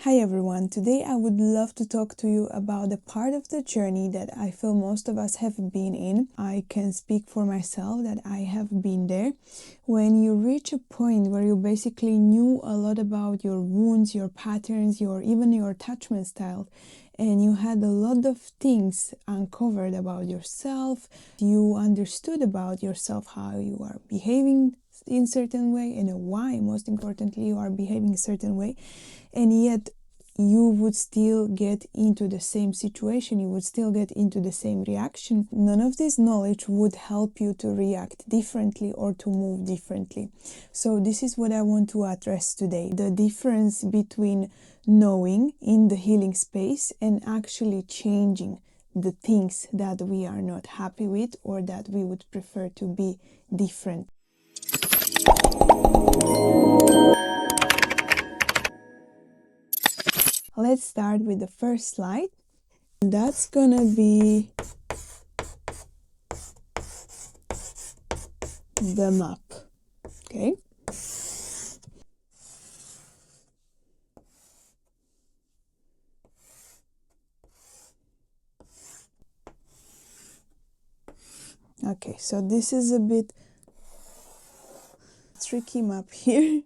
Hi everyone, today I would love to talk to you about the part of the journey that I feel most of us have been in. I can speak for myself that I have been there. When you reach a point where you basically knew a lot about your wounds, your patterns, even your attachment style, and you had a lot of things uncovered about yourself, you understood about yourself, how you are behaving in certain way and why, most importantly, you are behaving a certain way, and yet you would still get into the same situation, you would still get into the same reaction. None of this knowledge would help you to react differently or to move differently. So this is what I want to address today, the difference between knowing in the healing space and actually changing the things that we are not happy with or that we would prefer to be different. Let's start with the first slide. That's gonna be the map, okay? Okay, so this is a bit tricky map here.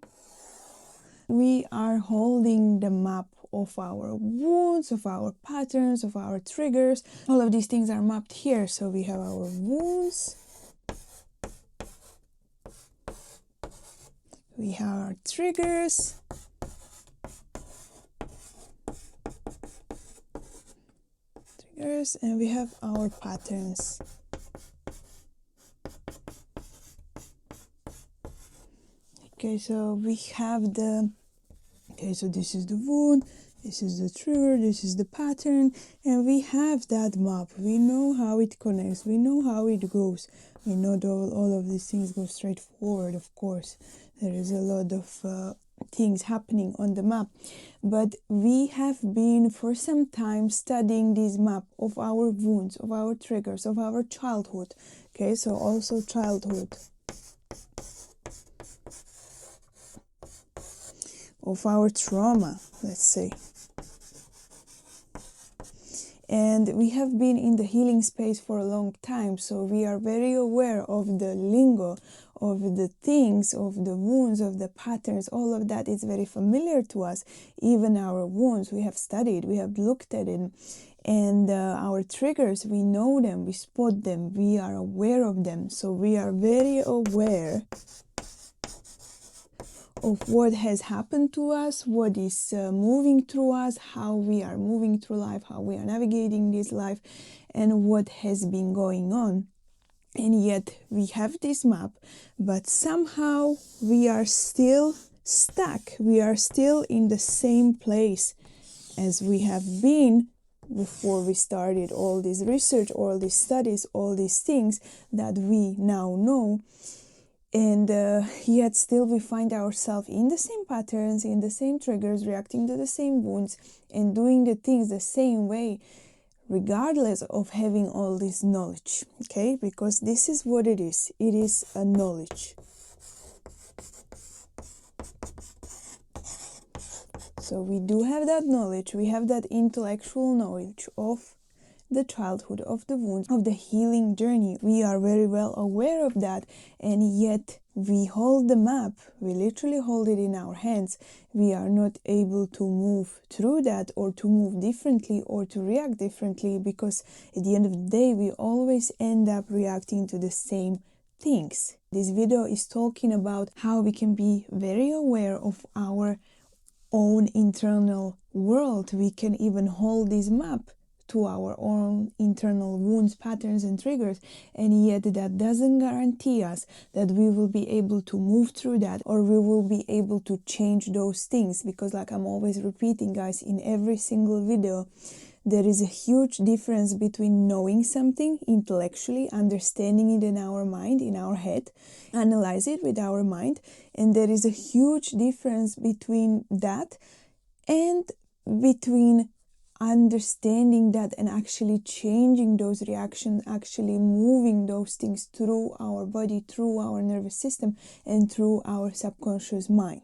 We are holding the map of our wounds, of our patterns, of our triggers. All of these things are mapped here. So we have our wounds, we have our triggers, and we have our patterns. Okay, so we have so this is the wound, this is the trigger, this is the pattern, and we have that map. We know how it connects, we know how it goes. We know that all of these things go straight forward, of course. There is a lot of things happening on the map. But we have been for some time studying this map of our wounds, of our triggers, of our childhood. Okay, so also childhood. Of our trauma, let's say. And we have been in the healing space for a long time, so we are very aware of the lingo, of the things, of the wounds, of the patterns. All of that is very familiar to us. Even our wounds, we have studied, we have looked at it. And our triggers, we know them, we spot them, we are aware of them. So we are very aware of what has happened to us, what is moving through us, how we are moving through life, how we are navigating this life, and what has been going on. And yet we have this map, but somehow we are still stuck. We are still in the same place as we have been before we started all this research, all these studies, all these things that we now know. And yet still we find ourselves in the same patterns, in the same triggers, reacting to the same wounds and doing the things the same way, regardless of having all this knowledge, okay? Because this is what it is a knowledge. So we do have that knowledge, we have that intellectual knowledge of the childhood, of the wounds, of the healing journey. We are very well aware of that, and yet we hold the map, we literally hold it in our hands. We are not able to move through that or to move differently or to react differently, because at the end of the day we always end up reacting to the same things. This video is talking about how we can be very aware of our own internal world. We can even hold this map to our own internal wounds, patterns, and triggers, and yet that doesn't guarantee us that we will be able to move through that or we will be able to change those things. Because like I'm always repeating, guys, in every single video, there is a huge difference between knowing something intellectually, understanding it in our mind, in our head, analyze it with our mind, and there is a huge difference between that and between understanding that and actually changing those reactions, actually moving those things through our body, through our nervous system, and through our subconscious mind.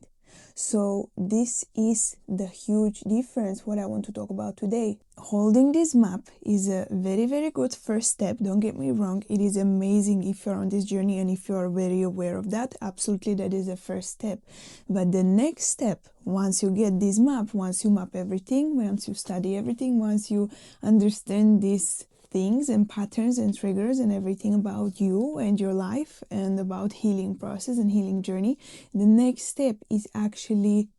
So this is the huge difference what I want to talk about today. Holding this map is a very, very good first step. Don't get me wrong. It is amazing if you're on this journey and if you're very aware of that. Absolutely, that is the first step. But the next step, once you get this map, once you map everything, once you study everything, once you understand these things and patterns and triggers and everything about you and your life and about healing process and healing journey, the next step is actually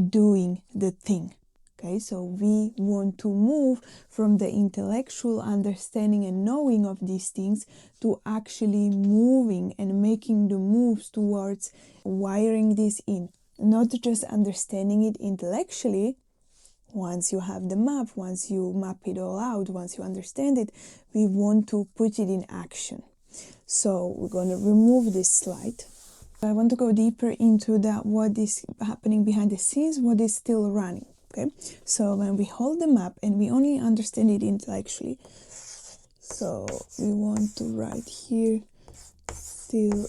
doing the thing. Okay, so we want to move from the intellectual understanding and knowing of these things to actually moving and making the moves towards wiring this in, not just understanding it intellectually. Once you have the map, once you map it all out, once you understand it, we want to put it in action. So we're going to remove this slide. I want to go deeper into that, what is happening behind the scenes, what is still running. Okay, so when we hold the map and we only understand it intellectually, so we want to write here, still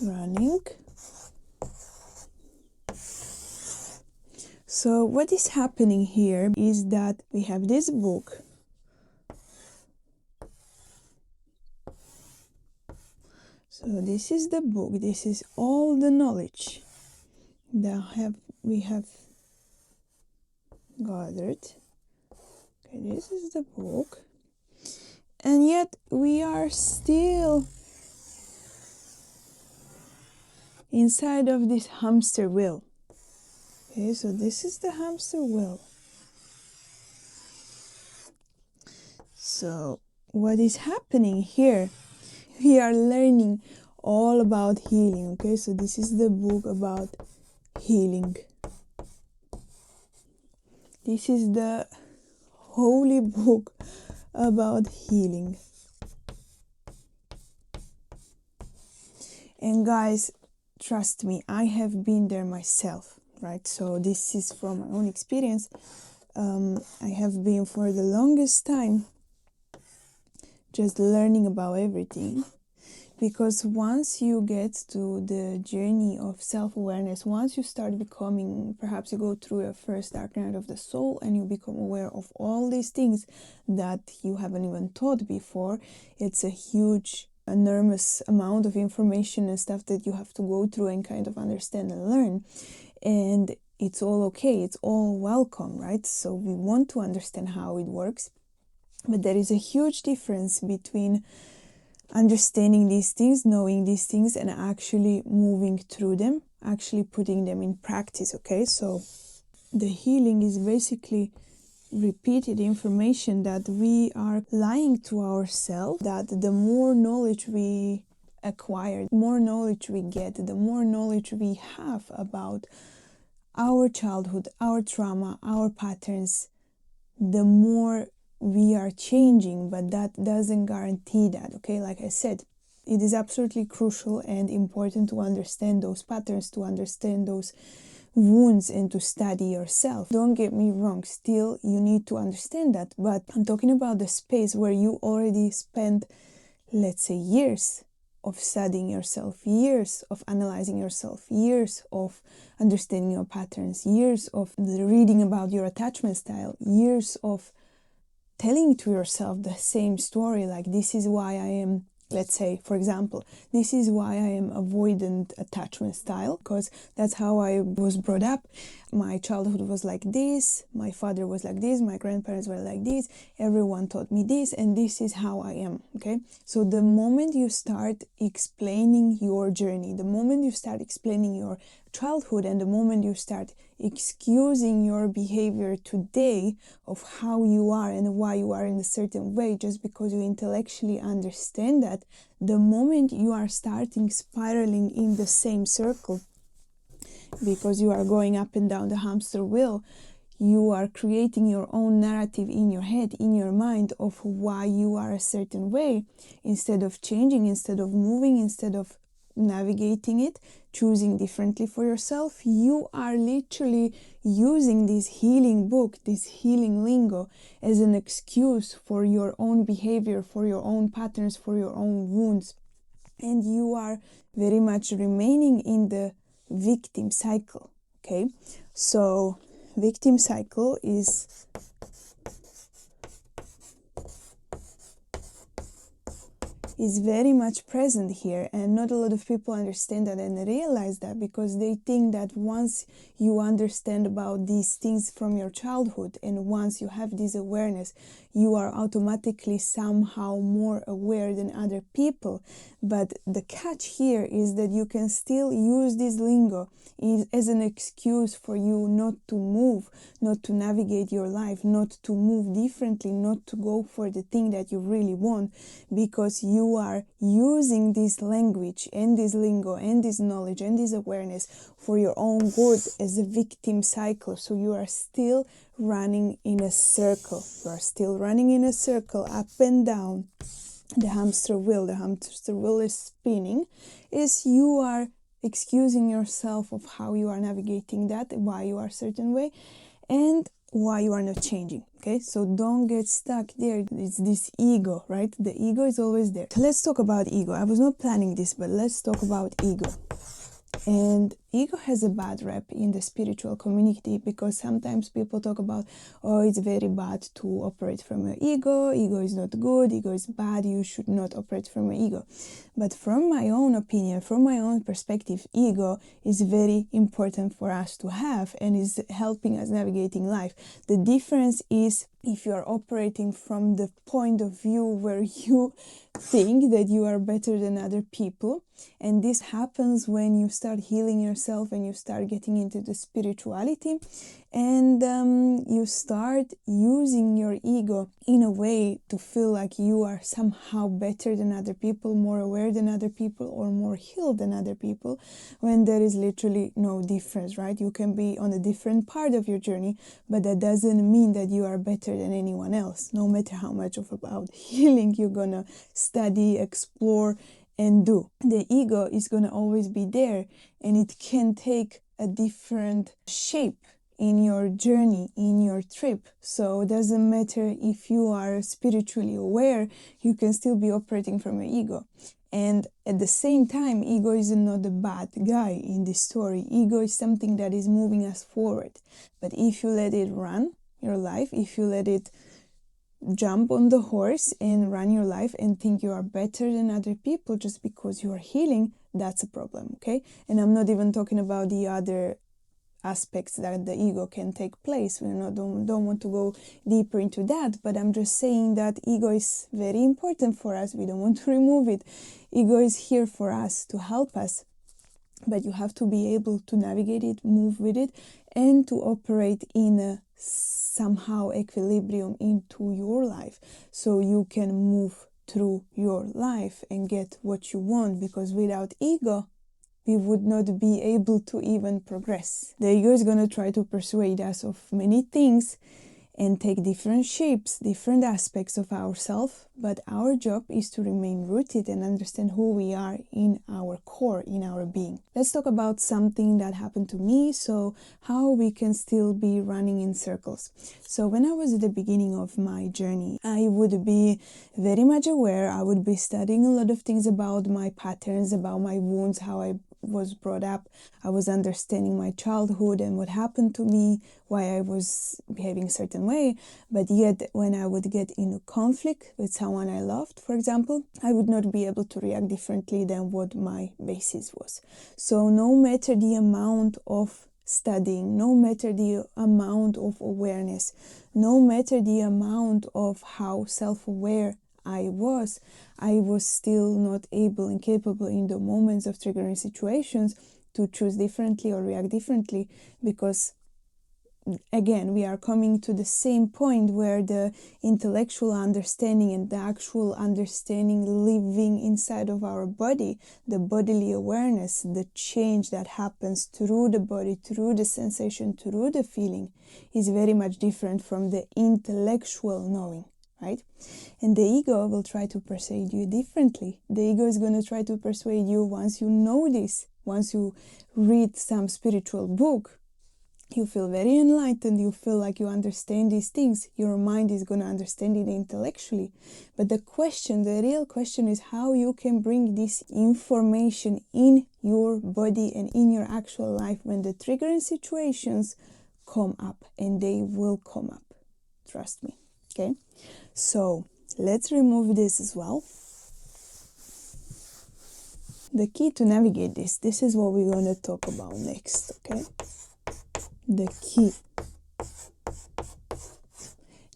running. So what is happening here is that we have this book. So this is the book. This is all the knowledge that we have gathered. Okay, this is the book. And yet we are still inside of this hamster wheel. Okay, so this is the hamster wheel. So what is happening here? We are learning all about healing. Okay, so this is the book about healing. This is the holy book about healing. And guys, trust me, I have been there myself, right? So this is from my own experience. I have been for the longest time just learning about everything, because once you get to the journey of self-awareness, once you start becoming, perhaps you go through a first dark night of the soul and you become aware of all these things that you haven't even thought before, it's a huge, enormous amount of information and stuff that you have to go through and kind of understand and learn. And it's all okay, it's all welcome, right? So we want to understand how it works. But there is a huge difference between understanding these things, knowing these things, and actually moving through them, actually putting them in practice, okay? So the healing is basically repeated information that we are lying to ourselves, that the more knowledge we acquire, the more knowledge we get, the more knowledge we have about our childhood, our trauma, our patterns, the more we are changing. But that doesn't guarantee that, okay? Like I said, it is absolutely crucial and important to understand those patterns, to understand those wounds, and to study yourself. Don't get me wrong, still you need to understand that, but I'm talking about the space where you already spent, let's say, years of studying yourself, years of analyzing yourself, years of understanding your patterns, years of reading about your attachment style, years of telling to yourself the same story, like this is why I am, let's say, for example, this is why I am avoidant attachment style, because that's how I was brought up. My childhood was like this, my father was like this, my grandparents were like this, everyone taught me this, and this is how I am, okay? So the moment you start explaining your journey, the moment you start explaining your childhood, and the moment you start excusing your behavior today of how you are and why you are in a certain way just because you intellectually understand that, the moment you are starting spiraling in the same circle, because you are going up and down the hamster wheel, you are creating your own narrative in your head, in your mind, of why you are a certain way, instead of changing, instead of moving, instead of navigating it, choosing differently for yourself. You are literally using this healing book, this healing lingo, as an excuse for your own behavior, for your own patterns, for your own wounds. and you are very much remaining in the victim cycle. Okay, so victim cycle is very much present here, and not a lot of people understand that and realize that, because they think that once you understand about these things from your childhood and once you have this awareness, you are automatically somehow more aware than other people. But the catch here is that you can still use this lingo as an excuse for you not to move, not to navigate your life, not to move differently, not to go for the thing that you really want, because you are using this language and this lingo and this knowledge and this awareness for your own good as a victim cycle. So you are still running in a circle. You are still running in a circle, up and down. The hamster wheel is spinning, is you are excusing yourself of how you are navigating that, why you are a certain way, and why you are not changing. Okay, so don't get stuck there. It's this ego, right? The ego is always there. So let's talk about ego. I was not planning this, but let's talk about ego. And ego has a bad rep in the spiritual community, because sometimes people talk about, oh, it's very bad to operate from an ego is not good, ego is bad, you should not operate from an ego. But from my own opinion, from my own perspective, ego is very important for us to have and is helping us navigating life. The difference is if you are operating from the point of view where you think that you are better than other people, and this happens when you start healing yourself and you start getting into the spirituality, and you start using your ego in a way to feel like you are somehow better than other people, more aware than other people, or more healed than other people, when there is literally no difference, right? You can be on a different part of your journey, but that doesn't mean that you are better than anyone else, no matter how much of about healing you're gonna study, explore, and do. The ego is gonna always be there, and it can take a different shape in your journey, in your trip. So it doesn't matter if you are spiritually aware, you can still be operating from your ego. And at the same time, ego is not a bad guy in this story. Ego is something that is moving us forward. But if you let it run your life, if you let it jump on the horse and run your life and think you are better than other people just because you are healing, that's a problem, okay? And I'm not even talking about the other aspects that the ego can take place. We don't want to go deeper into that, but I'm just saying that ego is very important for us. We don't want to remove it. Ego is here for us to help us, but you have to be able to navigate it, move with it, and to operate in a somehow equilibrium into your life, so you can move through your life and get what you want, because without ego, we would not be able to even progress. The ego is going to try to persuade us of many things and take different shapes, different aspects of ourselves, but our job is to remain rooted and understand who we are in our core, in our being. Let's talk about something that happened to me, so how we can still be running in circles. So when I was at the beginning of my journey, I would be very much aware. I would be studying a lot of things about my patterns, about my wounds, how I was brought up. I was understanding my childhood and what happened to me, why I was behaving a certain way. But yet when I would get into conflict with someone I loved, for example, I would not be able to react differently than what my basis was. So no matter the amount of studying, no matter the amount of awareness, no matter the amount of how self-aware I was still not able and capable in the moments of triggering situations to choose differently or react differently, because again, we are coming to the same point where the intellectual understanding and the actual understanding living inside of our body, the bodily awareness, the change that happens through the body, through the sensation, through the feeling, is very much different from the intellectual knowing. Right? And the ego will try to persuade you differently. The ego is going to try to persuade you, once you know this, once you read some spiritual book, You feel very enlightened, you feel like you understand these things, your mind is going to understand it intellectually. But the real question is how you can bring this information in your body and in your actual life when the triggering situations come up, and they will come up. Trust me. Okay? So let's remove this as well. The key to navigate this is what we're going to talk about next, okay? The key.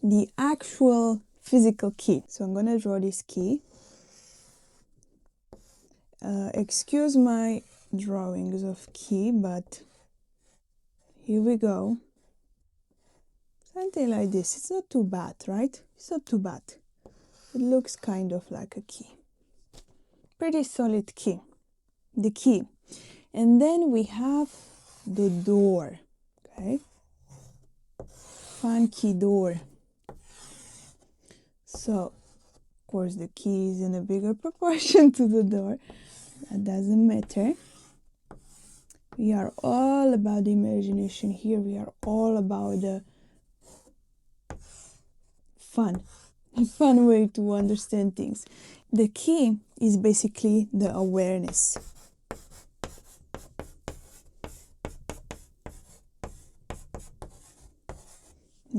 The actual physical key. So I'm going to draw this key. Excuse my drawings of key, but here we go. Something like this. It's not too bad, right? It's not too bad. It looks kind of like a key. Pretty solid key. The key. And then we have the door, okay? Funky door. So, of course, the key is in a bigger proportion to the door. That doesn't matter. We are all about the imagination here. We are all about the fun way to understand things. The key is basically the awareness.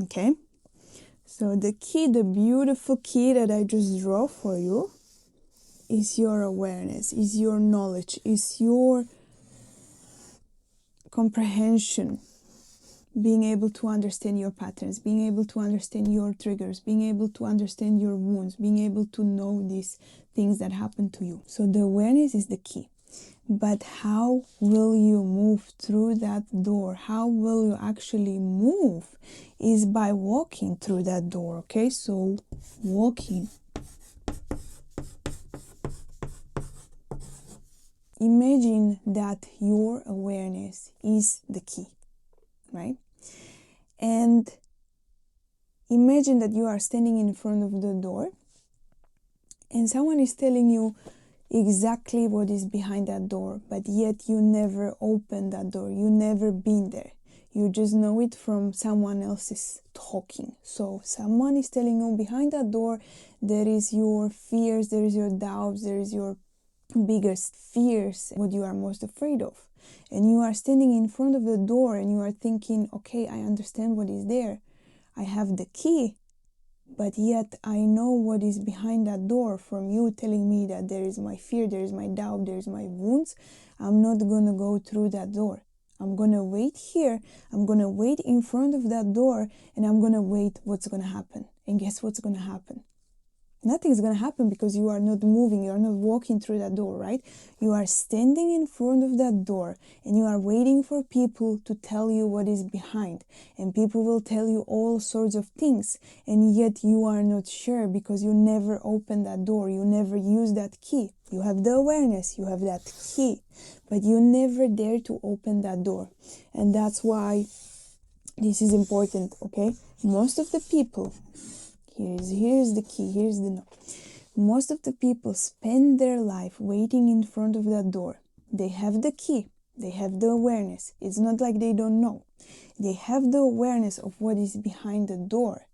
Okay? So the key, the beautiful key that I just draw for you, is your awareness, is your knowledge, is your comprehension, being able to understand your patterns, being able to understand your triggers, being able to understand your wounds, being able to know these things that happen to you. So the awareness is the key. But how will you move through that door? How will you actually move is by walking through that door, okay? So walking. Imagine that your awareness is the key, right? And imagine that you are standing in front of the door and someone is telling you exactly what is behind that door, but yet you never opened that door. You never been there. You just know it from someone else's talking. So someone is telling you behind that door there is your fears, there is your doubts, there is your biggest fears, what you are most afraid of. And you are standing in front of the door and you are thinking, okay, I understand what is there. I have the key. But yet I know what is behind that door from you telling me that there is my fear, there is my doubt, there is my wounds. I'm not going to go through that door. I'm going to wait here. I'm going to wait in front of that door and I'm going to wait what's going to happen. And guess what's going to happen? Nothing's going to happen because you are not moving, you are not walking through that door, right? You are standing in front of that door and you are waiting for people to tell you what is behind. And people will tell you all sorts of things. And yet you are not sure because you never opened that door. You never used that key. You have the awareness, you have that key, but you never dare to open that door. And that's why this is important, okay? Most of the people... Here's the key, here's the note. Most of the people spend their life waiting in front of that door. They have the key, they have the awareness. It's not like they don't know. They have the awareness of what is behind the door.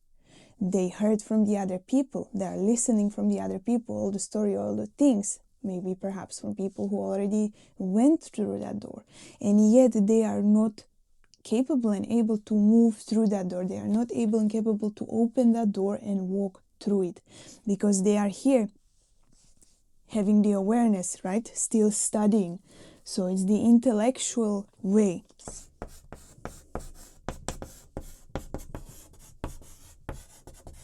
They heard from the other people. They are listening from the other people, all the story, all the things. Maybe perhaps from people who already went through that door. And yet they are not capable and able to move through that door. They are not able and capable to open that door and walk through it because they are here having the awareness, right? Still studying. So it's the intellectual way.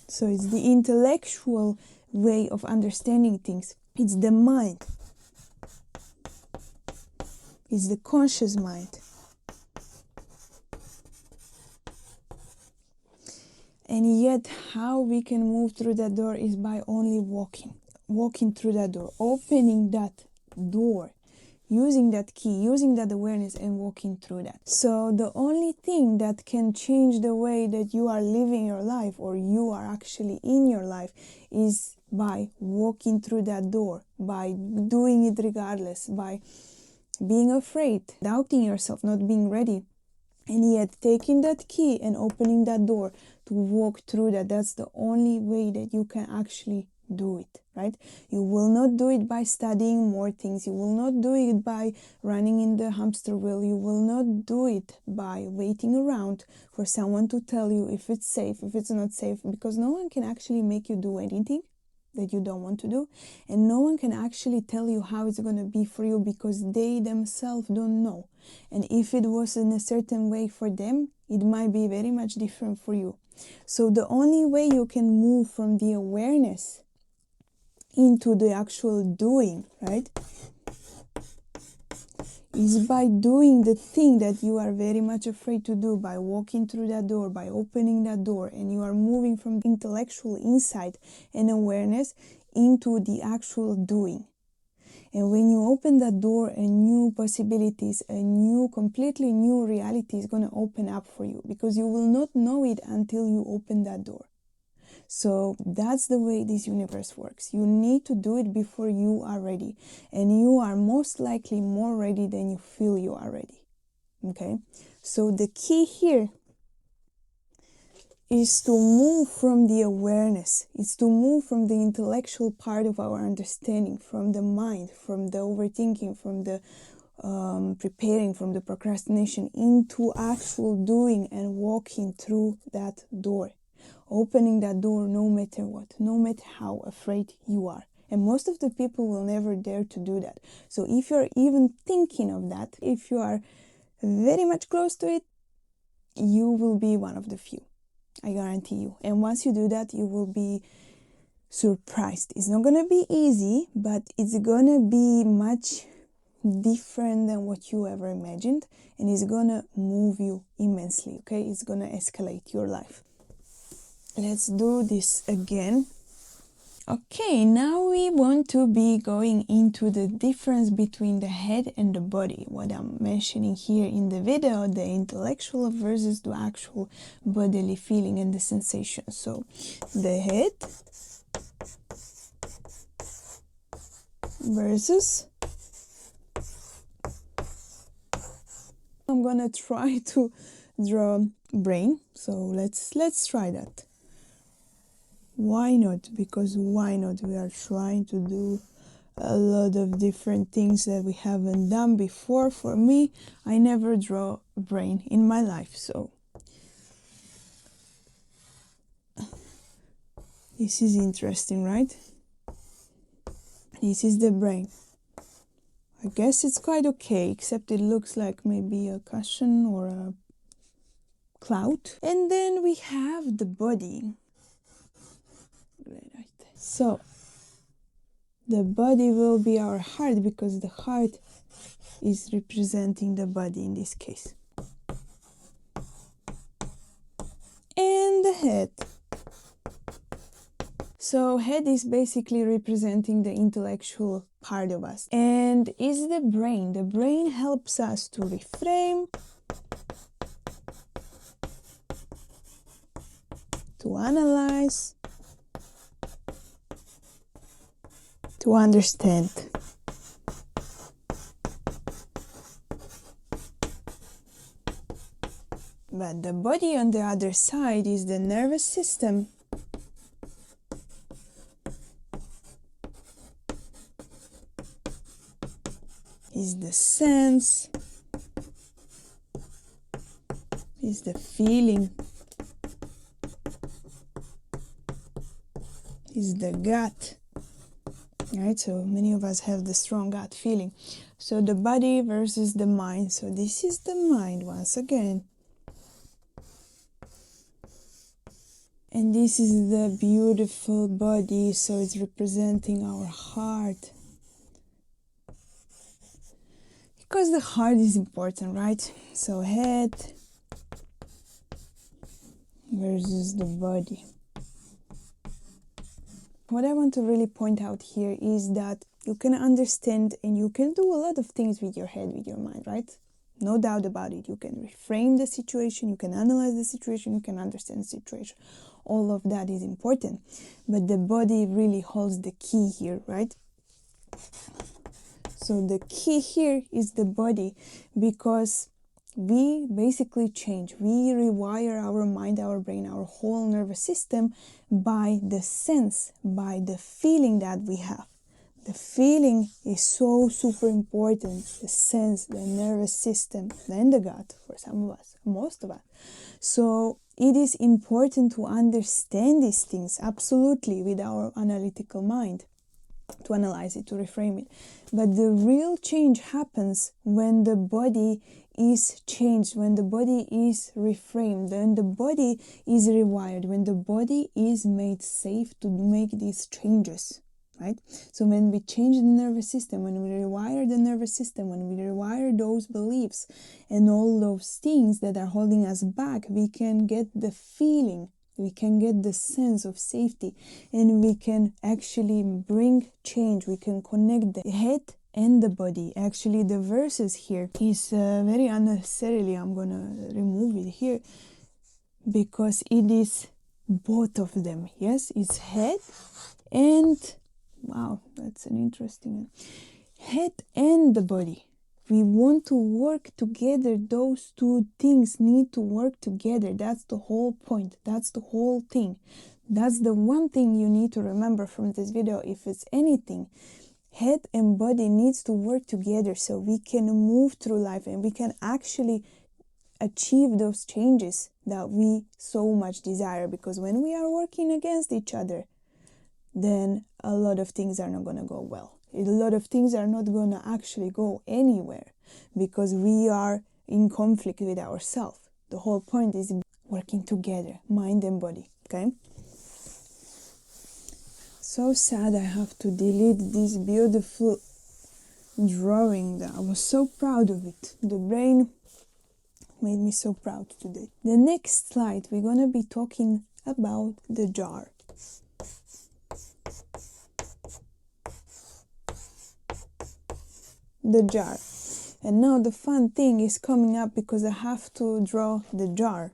So it's the intellectual way of understanding things. It's the mind. It's the conscious mind. And yet how we can move through that door is by only walking through that door, opening that door, using that key, using that awareness and walking through that. So the only thing that can change the way that you are living your life or you are actually in your life is by walking through that door, by doing it regardless, by being afraid, doubting yourself, not being ready, And yet taking that key and opening that door to walk through that, that's the only way that you can actually do it, right? You will not do it by studying more things. You will not do it by running in the hamster wheel. You will not do it by waiting around for someone to tell you if it's safe, if it's not safe, because no one can actually make you do anything that you don't want to do, and no one can actually tell you how it's going to be for you, because they themselves don't know. And if it was in a certain way for them, it might be very much different for you. So the only way you can move from the awareness into the actual doing, right, is by doing the thing that you are very much afraid to do, by walking through that door, by opening that door, and you are moving from intellectual insight and awareness into the actual doing. And when you open that door, a new possibilities, a new, completely new reality is going to open up for you, because you will not know it until you open that door. So that's the way this universe works. You need to do it before you are ready. And you are most likely more ready than you feel you are ready. Okay? So the key here is to move from the awareness. It's to move from the intellectual part of our understanding, from the mind, from the overthinking, from the preparing, from the procrastination, into actual doing and walking through that door. Opening that door no matter what, no matter how afraid you are. And most of the people will never dare to do that. So if you're even thinking of that, if you are very much close to it, you will be one of the few. I guarantee you. And once you do that, you will be surprised. It's not going to be easy, but it's going to be much different than what you ever imagined. And it's going to move you immensely, okay? It's going to escalate your life. Let's do this again. Okay, now we want to be going into the difference between the head and the body. What I'm mentioning here in the video, the intellectual versus the actual bodily feeling and the sensation. So the head versus, I'm gonna try to draw brain. So let's try that. Why not? Because why not? We are trying to do a lot of different things that we haven't done before. For me, I never draw a brain in my life, so this is interesting, right? This is the brain. I guess it's quite okay, except it looks like maybe a cushion or a cloud. And then we have the body. So the body will be our heart, because the heart is representing the body in this case. And the head. So head is basically representing the intellectual part of us. And is the brain. The brain helps us to reframe, to analyze, to understand. But the body on the other side is the nervous system. Is the sense, is the feeling, is the gut. Right, so many of us have the strong gut feeling. So the body versus the mind. So this is the mind once again. And this is the beautiful body, so it's representing our heart. Because the heart is important, right? So head versus the body. What I want to really point out here is that you can understand and you can do a lot of things with your head, with your mind, right? No doubt about it. You can reframe the situation, you can analyze the situation, you can understand the situation. All of that is important. But the body really holds the key here, right? So the key here is the body, because we basically change. We rewire our mind, our brain, our whole nervous system by the sense, by the feeling that we have. The feeling is so super important. The sense, the nervous system, and the gut for some of us, most of us. So it is important to understand these things absolutely with our analytical mind, to analyze it, to reframe it. But the real change happens when the body is changed, when the body is reframed, when the body is rewired, when the body is made safe to make these changes, right? So when we change the nervous system, when we rewire the nervous system, when we rewire those beliefs and all those things that are holding us back, we can get the feeling, we can get the sense of safety, and we can actually bring change. We can connect the head and the body. Actually, the verses here is very unnecessarily, I'm gonna remove it here, because it is both of them. Yes, it's head and, wow, that's an interesting one. Head and the body. We want to work together. Those two things need to work together. That's the whole point. That's the whole thing. That's the one thing you need to remember from this video. If it's anything, head and body needs to work together so we can move through life and we can actually achieve those changes that we so much desire. Because when we are working against each other, then a lot of things are not going to go well. A lot of things are not going to actually go anywhere because we are in conflict with ourselves. The whole point is working together, mind and body, okay? So sad I have to delete this beautiful drawing that I was so proud of it. The brain made me so proud today. The next slide, we're going to be talking about the jar. The jar. And now the fun thing is coming up because I have to draw the jar.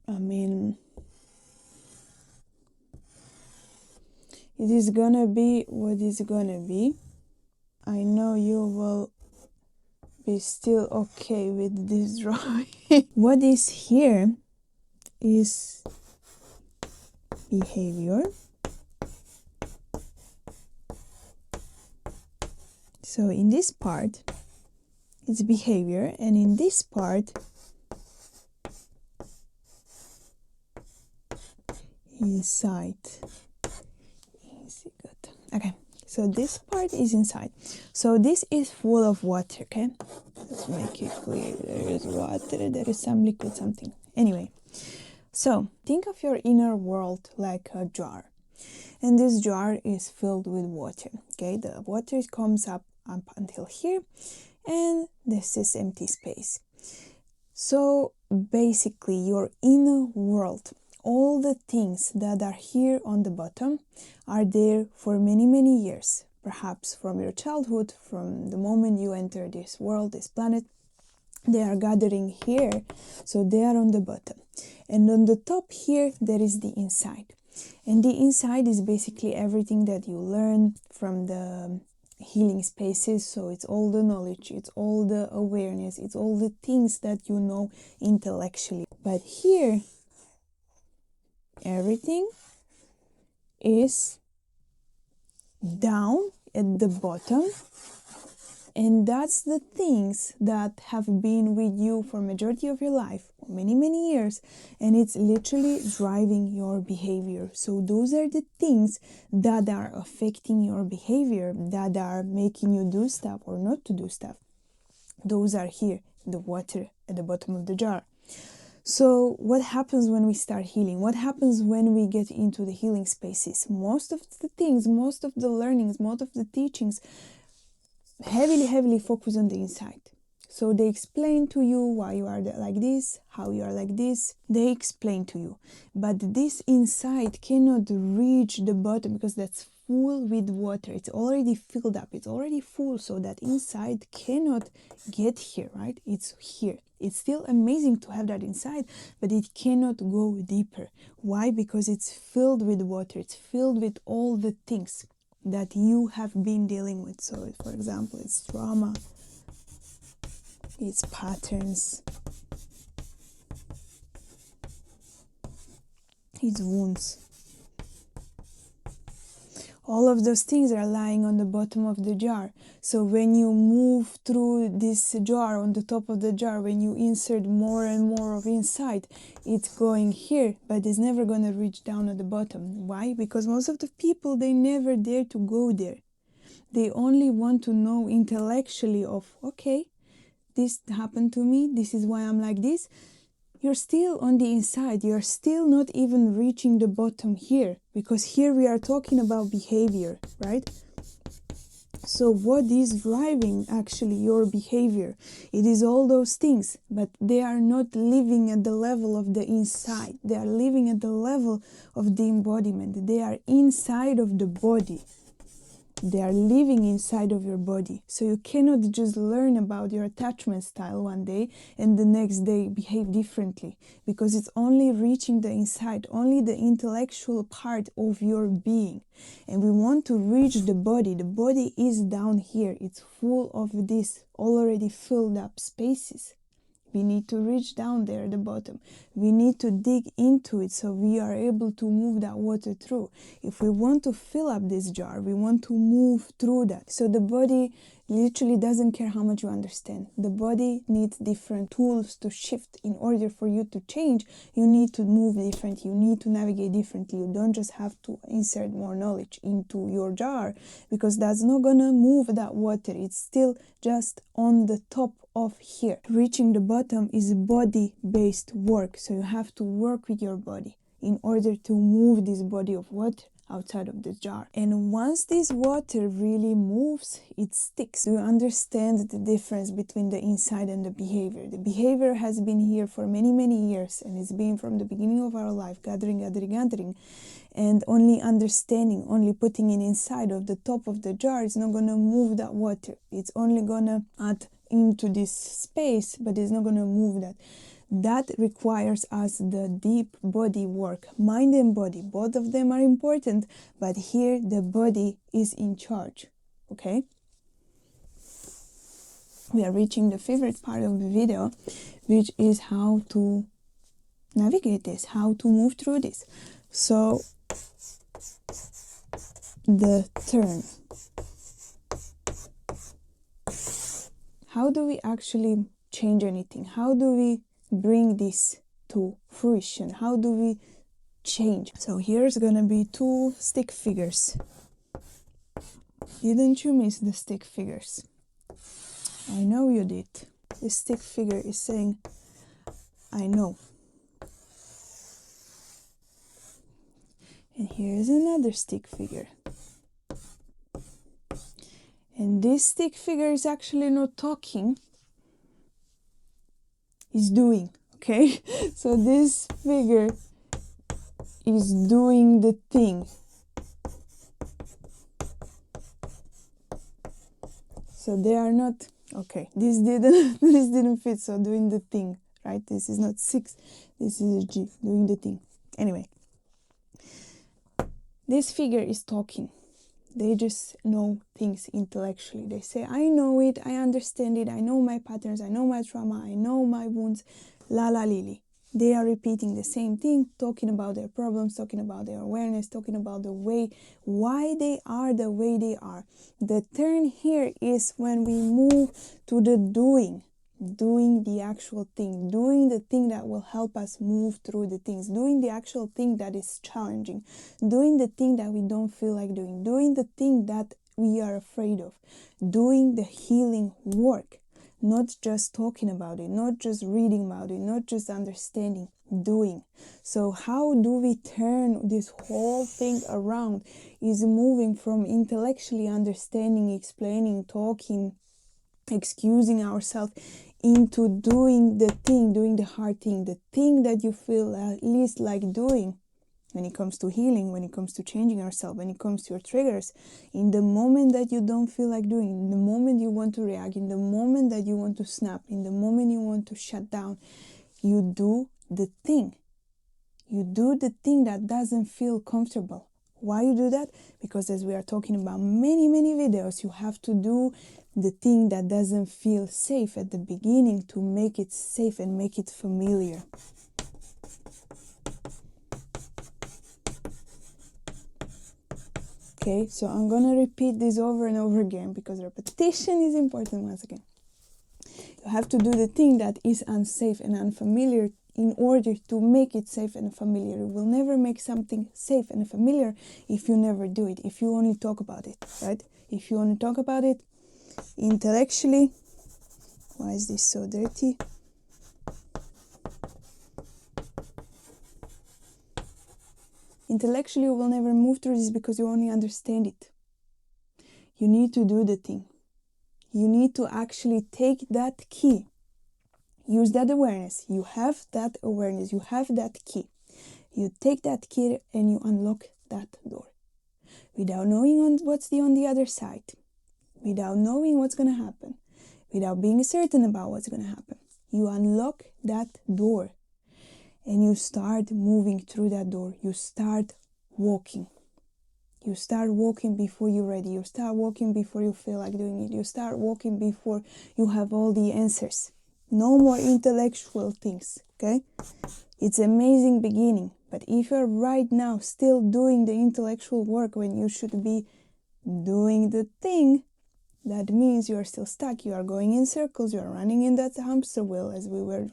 I mean, it is gonna be what is gonna be. I know you will be still okay with this drawing. What is here is behavior. So in this part, it's behavior, and in this part, inside. Okay, so this part is inside. So this is full of water, okay? Let's make it clear. There is water, there is some liquid, something. Anyway, so think of your inner world like a jar. And this jar is filled with water, okay? The water comes up until here, and this is empty space. So basically, your inner world, all the things that are here on the bottom are there for many, many years. Perhaps from your childhood, from the moment you enter this world, this planet, they are gathering here. So they are on the bottom. And on the top here, there is the inside. And the inside is basically everything that you learn from the healing spaces. So it's all the knowledge, it's all the awareness, it's all the things that you know intellectually. But here, everything is down at the bottom, and that's the things that have been with you for majority of your life, many, many years, and it's literally driving your behavior. So those are the things that are affecting your behavior, that are making you do stuff or not to do stuff. Those are here, the water at the bottom of the jar. So what happens when we start healing? What happens when we get into the healing spaces? Most of the things, most of the learnings, most of the teachings heavily focus on the inside. So they explain to you why you are like this, how you are like this. They explain to you. But this inside cannot reach the bottom because that's full with water. It's already filled up. It's already full. So that inside cannot get here, right? It's here. It's still amazing to have that inside, but it cannot go deeper. Why? Because it's filled with water. It's filled with all the things. that you have been dealing with. So for example, it's trauma, it's patterns, it's wounds. All of those things are lying on the bottom of the jar. So when you move through this jar, on the top of the jar, when you insert more and more of inside, it's going here, but it's never going to reach down at the bottom. Why? Because most of the people, they never dare to go there. They only want to know intellectually of, okay, this happened to me, this is why I'm like this. You're still on the inside. You're still not even reaching the bottom here, because here we are talking about behavior, right? So what is driving actually your behavior? It is all those things, but they are not living at the level of the inside. They are living at the level of the embodiment. They are inside of the body. They are living inside of your body. So you cannot just learn about your attachment style one day and the next day behave differently, because it's only reaching the inside, only the intellectual part of your being. And we want to reach the body. The body is down here. It's full of these already filled up spaces. We need to reach down there at the bottom. We need to dig into it so we are able to move that water through. If we want to fill up this jar, we want to move through that. So the body literally doesn't care how much you understand. The body needs different tools to shift. In order for you to change, you need to move different. You need to navigate differently. You don't just have to insert more knowledge into your jar, because that's not gonna move that water. It's still just on the top of here. Reaching the bottom is body-based work. So you have to work with your body in order to move this body of water outside of the jar. And once this water really moves, it sticks. You understand the difference between the inside and the behavior. The behavior has been here for many, many years, and it's been from the beginning of our life, gathering, and only understanding, only putting it inside of the top of the jar is not going to move that water. It's only going to add into this space, but it's not going to move that. That requires us the deep body work. Mind and body, both of them are important, but here the body is in charge. Okay? We are reaching the favorite part of the video, which is how to navigate this, how to move through this. So the turn. How do we actually change anything? How do we bring this to fruition? How do we change? So here's gonna be 2 stick figures. Didn't you miss the stick figures? I know you did. The stick figure is saying, I know. And here's another stick figure. And this stick figure is actually not talking, it's doing, okay? So this figure is doing the thing. So they are not, okay, this didn't fit, so doing the thing, right? This is not 6, this is a G, doing the thing. Anyway, this figure is talking. They just know things intellectually. They say, I know it, I understand it, I know my patterns, I know my trauma, I know my wounds, la la lily. They are repeating the same thing, talking about their problems, talking about their awareness, talking about the way, why they are the way they are. The turn here is when we move to the doing the actual thing, doing the thing that will help us move through the things, doing the actual thing that is challenging, doing the thing that we don't feel like doing the thing that we are afraid of, doing the healing work, not just talking about it, not just reading about it, not just understanding, doing. So how do we turn this whole thing around? Is moving from intellectually understanding, explaining, talking, excusing ourselves, into doing the thing, doing the hard thing, the thing that you feel at least like doing. When it comes to healing, when it comes to changing ourselves, when it comes to your triggers, in the moment that you don't feel like doing, in the moment you want to react, in the moment that you want to snap, in the moment you want to shut down, you do the thing. You do the thing that doesn't feel comfortable. Why you do that? Because as we are talking about many videos, you have to do the thing that doesn't feel safe at the beginning to make it safe and make it familiar. Okay, so I'm gonna repeat this over and over again because repetition is important once again. You have to do the thing that is unsafe and unfamiliar in order to make it safe and familiar. You will never make something safe and familiar if you never do it, if you only talk about it, right? If you only talk about it intellectually. Why is this so dirty? Intellectually, you will never move through this because you only understand it. You need to do the thing. You need to actually take that key. Use that awareness. You have that awareness. You have that key. You take that key and you unlock that door. Without knowing what's on the other side. Without knowing what's going to happen. Without being certain about what's going to happen. You unlock that door. And you start moving through that door. You start walking. You start walking before you're ready. You start walking before you feel like doing it. You start walking before you have all the answers. No more intellectual things, okay? It's an amazing beginning. But if you're right now still doing the intellectual work when you should be doing the thing, that means you're still stuck. You are going in circles. You are running in that hamster wheel as we were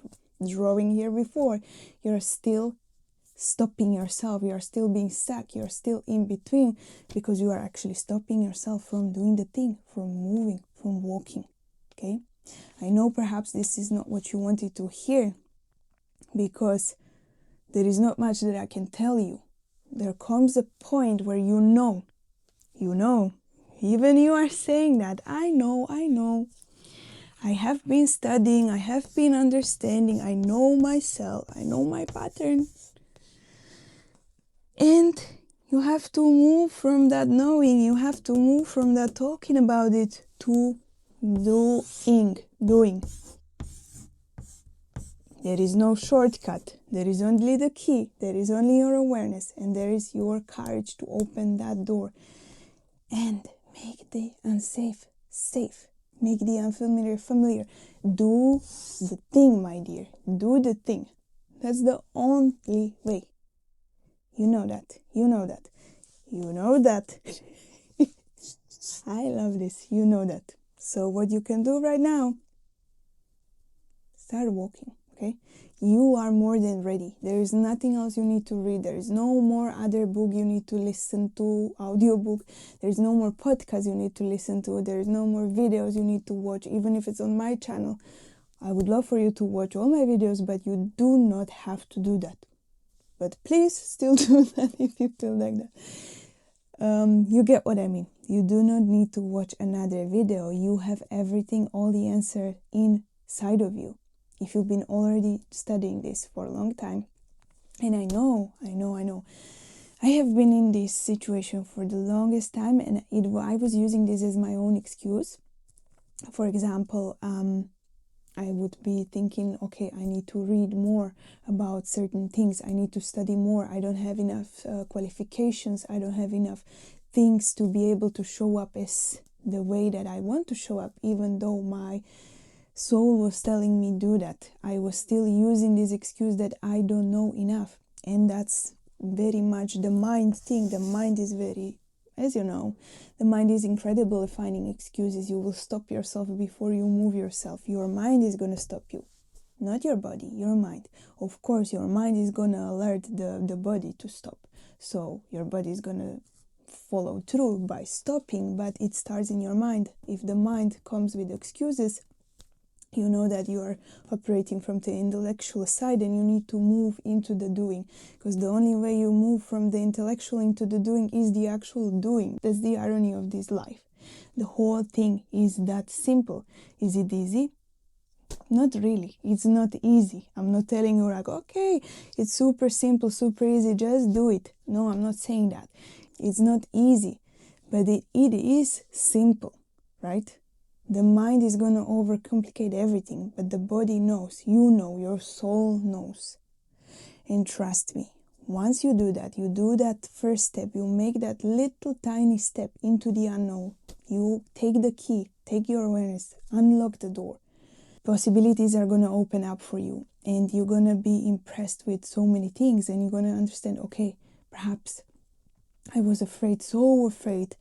drawing here before. You're still stopping yourself. You're still being stuck. You're still in between because you are actually stopping yourself from doing the thing, from moving, from walking. Okay? I know perhaps this is not what you wanted to hear because there is not much that I can tell you. There comes a point where you know, even you are saying that, I know. I have been studying, I have been understanding, I know myself, I know my pattern. And you have to move from that knowing, you have to move from that talking about it to doing. There is no shortcut, there is only the key, there is only your awareness, and there is your courage to open that door and make the unsafe safe. Make the unfamiliar familiar. Do the thing, my dear. Do the thing. That's the only way. You know that. You know that. You know that. I love this. You know that. So what you can do right now, start walking, okay? You are more than ready. There is nothing else you need to read. There is no more other book you need to listen to, audiobook. There is no more podcast you need to listen to. There is no more videos you need to watch, even if it's on my channel. I would love for you to watch all my videos, but you do not have to do that. But please still do that if you feel like that. You get what I mean. You do not need to watch another video. You have everything, all the answer inside of you. If you've been already studying this for a long time, and I know, I have been in this situation for the longest time, and I was using this as my own excuse. For example, I would be thinking, okay, I need to read more about certain things. I need to study more. I don't have enough qualifications. I don't have enough things to be able to show up as the way that I want to show up, even though my soul was telling me do that. I was still using this excuse that I don't know enough. And that's very much the mind thing. The mind is very, as you know, the mind is incredible at finding excuses. You will stop yourself before you move yourself. Your mind is going to stop you. Not your body, your mind. Of course, your mind is going to alert the body to stop. So your body is going to follow through by stopping, but it starts in your mind. If the mind comes with excuses, you know that you are operating from the intellectual side and you need to move into the doing, because the only way you move from the intellectual into the doing is the actual doing. That's the irony of this life. The whole thing is that simple. Is it easy? Not really. It's not easy. I'm not telling you like, okay, it's super simple, super easy, just do it. No, I'm not saying that. It's not easy, but it is simple, right? The mind is going to overcomplicate everything, but the body knows. You know, your soul knows. And trust me, once you do that first step, you make that little tiny step into the unknown. You take the key, take your awareness, unlock the door. Possibilities are going to open up for you, and you're going to be impressed with so many things, and you're going to understand, okay, perhaps I was afraid, so afraid,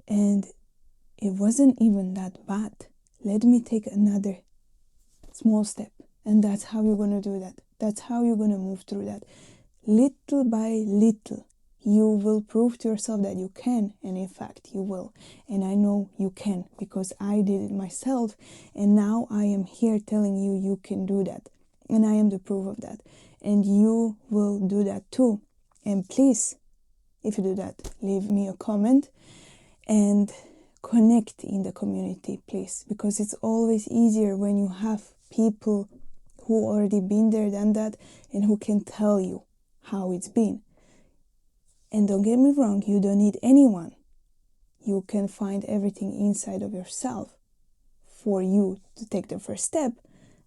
and it wasn't even that bad. Let me take another small step. And that's how you're going to do that. That's how you're going to move through that. Little by little, you will prove to yourself that you can, and in fact you will. And I know you can, because I did it myself, and now I am here telling you you can do that, and I am the proof of that, and you will do that too. And please, if you do that, leave me a comment and connect in the community, please, because it's always easier when you have people who already been there, done that, and who can tell you how it's been. And don't get me wrong, you don't need anyone. You can find everything inside of yourself for you to take the first step,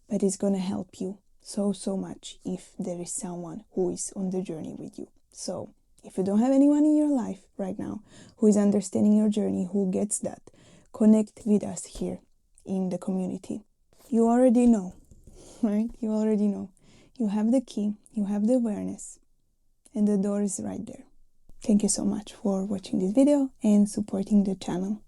but it's going to help you so much if there is someone who is on the journey with you. So if you don't have anyone in your life right now who is understanding your journey, who gets that, connect with us here in the community. You already know, right? You already know. You have the key, you have the awareness, and the door is right there. Thank you so much for watching this video and supporting the channel.